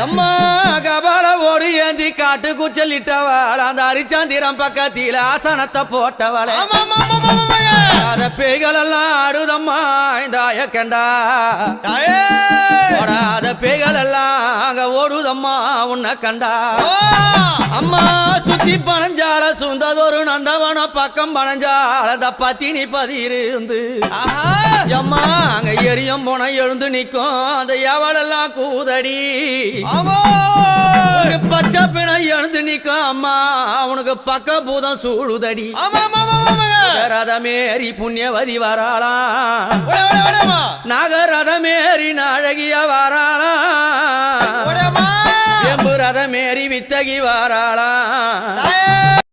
அம்மா கபால ஓடு ஏந்தி காட்டு குச்சலிட்டவள் அந்த அரிச்சந்திரம் பக்கத்தில ஆசனத்தை போட்டவள் அத பேய்கள் எல்லாம் ஆடுதம்மா இந்த ஆயக்கண்டா ஓடாத பேய்கள் எல்லாம் அங்க ஓடுதம்மா உன்னை கண்டா அம்மா சுத்தி பனஞ்சால சுந்ததொரு நந்தவன பக்கம் பனஞ்சால அந்த பத்தினி பதியிருந்து அம்மா அங்க எரியும் போன எழுந்து நிக்கும் அந்த எவளெல்லாம் கூதடி பச்சை பிணை எழுந்து நிக்கும் அம்மா அவனுக்கு பக்க பூதம் சூழுதடி ரதமேறி புண்ணியவதி வராளாம் நாகரதமேறி நாழகிய வராளாம் எம்பு ரதமேறி வித்தகி வராளாம்